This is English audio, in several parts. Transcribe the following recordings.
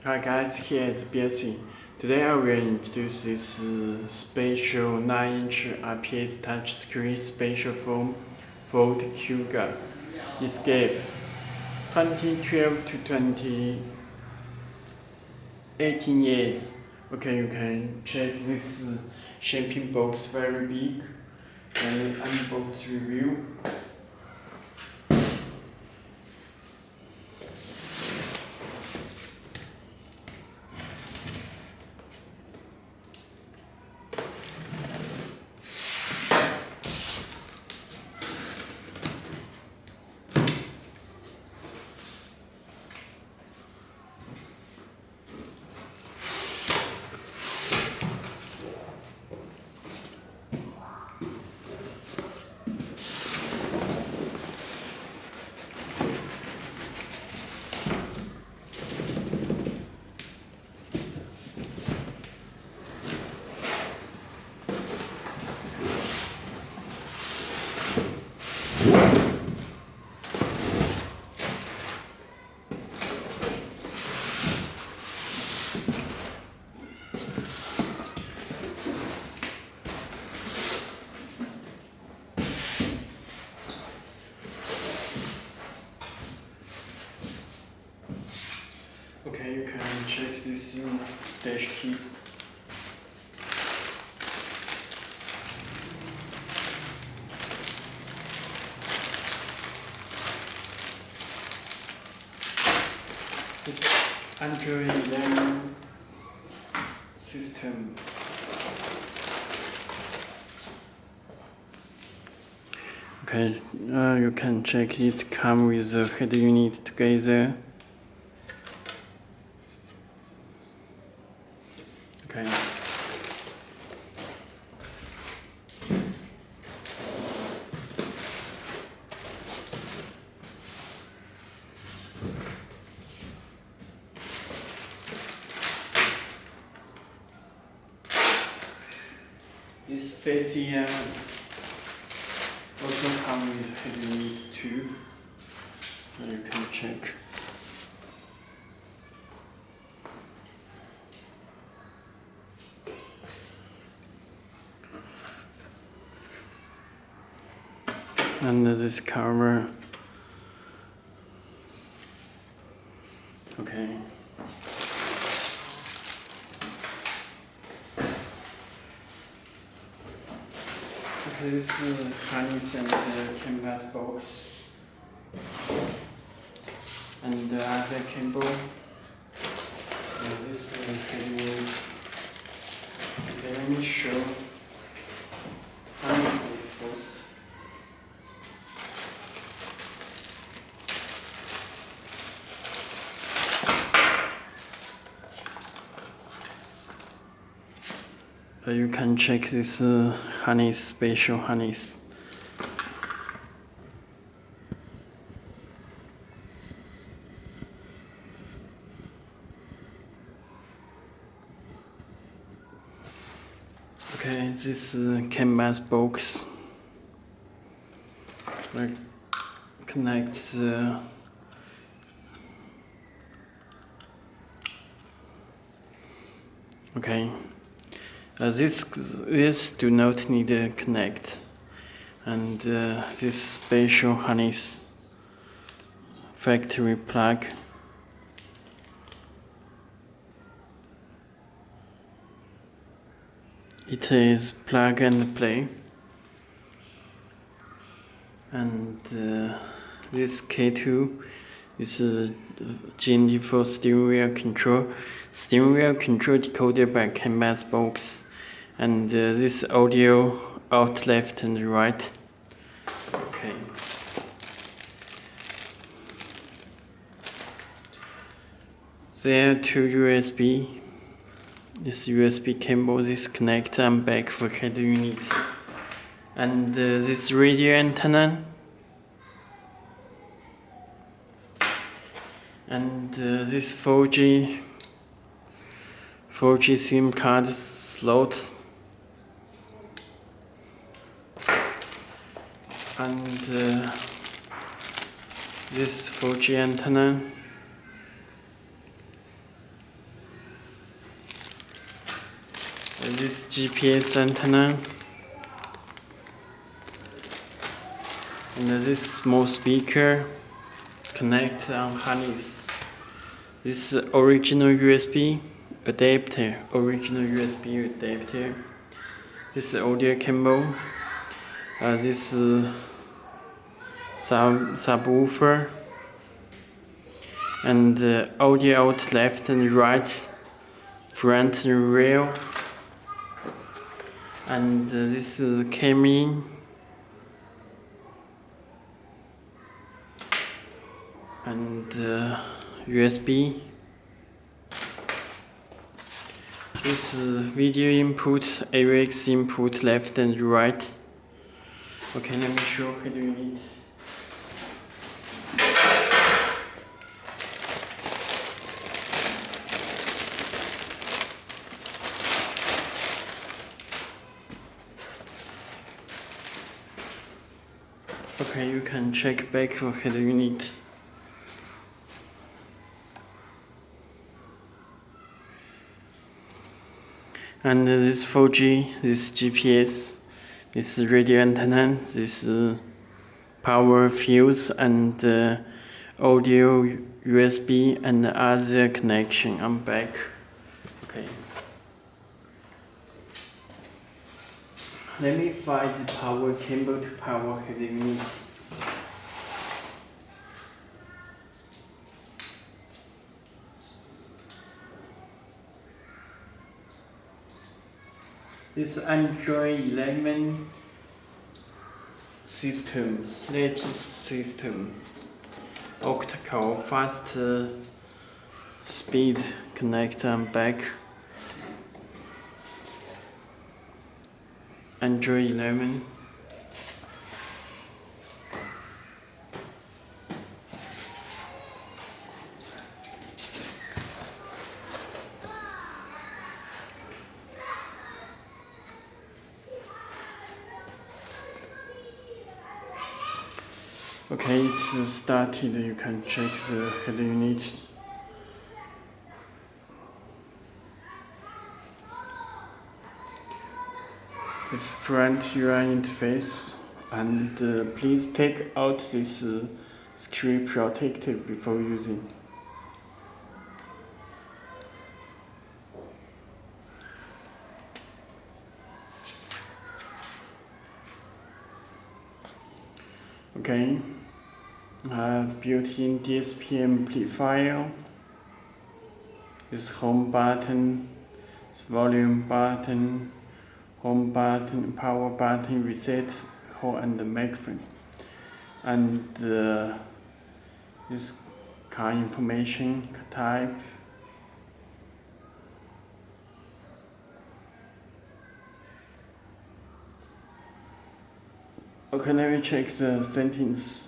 Hi guys, here is Belsee. Today I will introduce this special 9-inch IPS touchscreen special phone for the Kuga. Escape 2012 to 2018 years. Okay, you can check this shipping box very big and unbox review. Okay, you can check this dash keys. This Android 11 system. Okay, you can check it come with the head unit together. Okay. This face here also come with head unit too. You can check. And this cover. Okay. Okay, this is harness and canvas box. And the other cable. And this head unit. Okay, let me show harness it first. You can check this harness, special harness. Okay, this canvas box connects okay. This do not need a connect, and this special harness factory plug. It is plug and play, and this K2 is GND for steering wheel control. Steering wheel control decoded by canvas box. And this audio out left and right. Okay. There are two USB. This USB cable, this connector and back for head unit. And this radio antenna. And this 4G SIM card slot. And this 4G antenna. this GPS antenna. And this small speaker connect on harness. This is original USB adapter. This is audio cable. This is subwoofer. And audio out left and right, front and rear. And this is camera. And USB. This is video input, AUX input left and right. Okay, let me show how do you need. Okay, you can check back for how do you need. And this 4G, this GPS, this radio antenna, this power fuse and audio USB and other connection. I'm back. Okay. Let me find the power cable to power the unit. This Android 11 system, latest system, octa-core fast speed connector and back. Android 11. Okay, it's started. You can check the head unit. This front UI interface, and please take out this screen protector before using. Okay, built-in DSP amplifier. This home button, this volume button, home button, power button, reset, hold and the microphone. And this car information, car type. Okay, let me check the settings.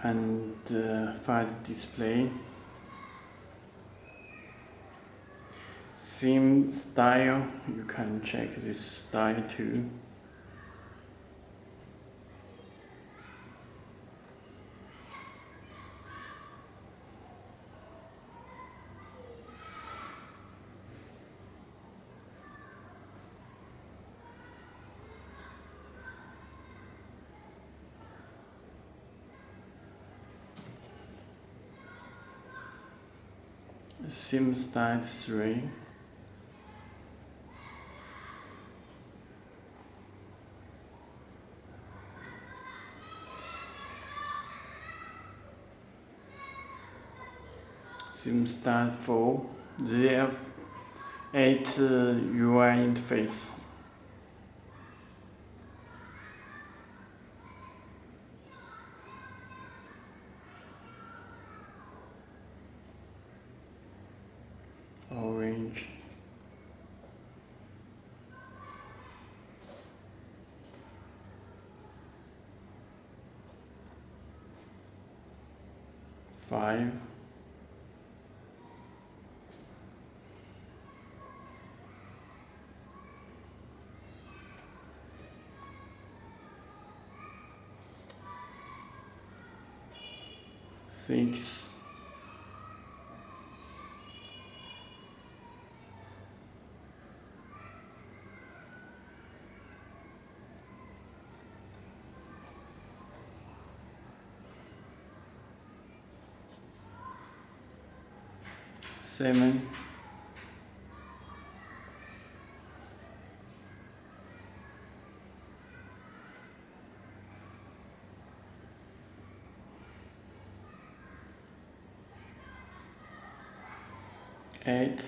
And file display. Theme style, you can check this style too. Sim style 3. Sim style 4. ZF8 UI interface. Orange. Five. 6, 7, 8,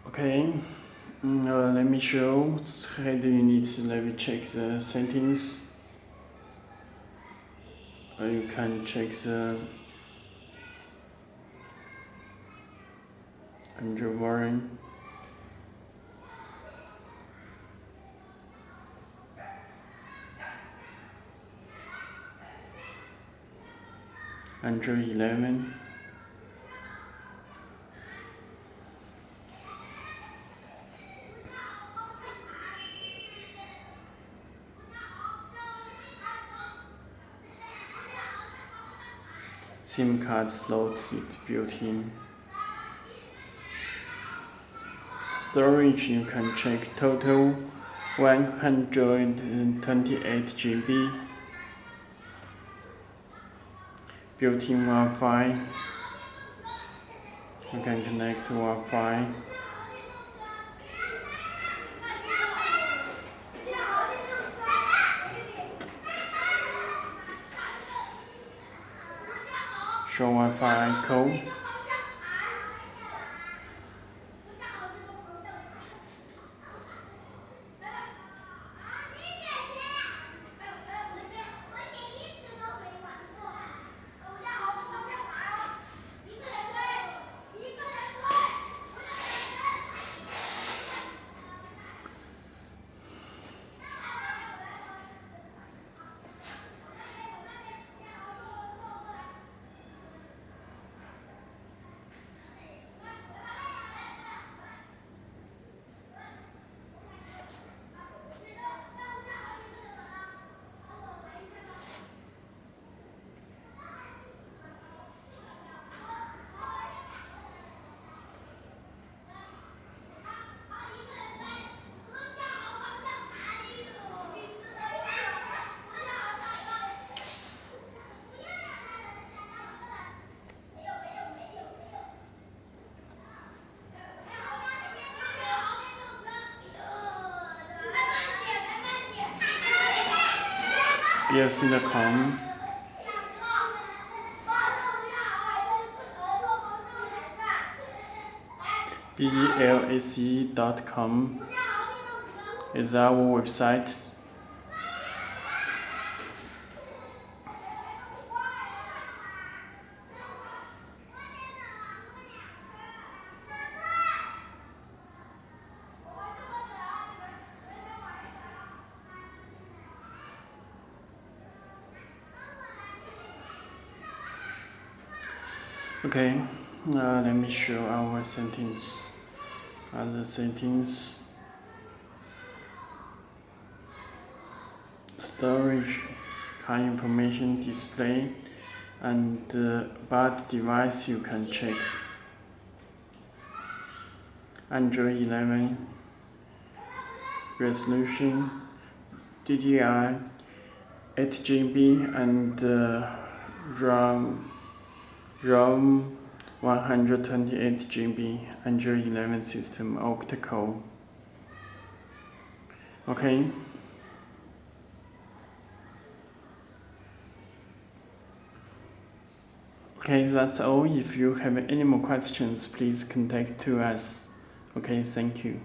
'Okay, let me show how do you need to let me check the settings. You can check the Android version. Android 11. SIM card slot is built in. Storage, you can check total 128 GB. Built-in Wi-Fi. You can connect to Wi-Fi. Show Wi-Fi code. Belsee.com. Belsee.com is our website. Okay, let me show our settings. Other settings. Storage, car information display, and about device you can check. Android 11 resolution, DDI 8 GB and ROM 128 GB. Android 11 system octa-core. Okay. Okay, that's all. If you have any more questions, please contact to us. Okay, thank you.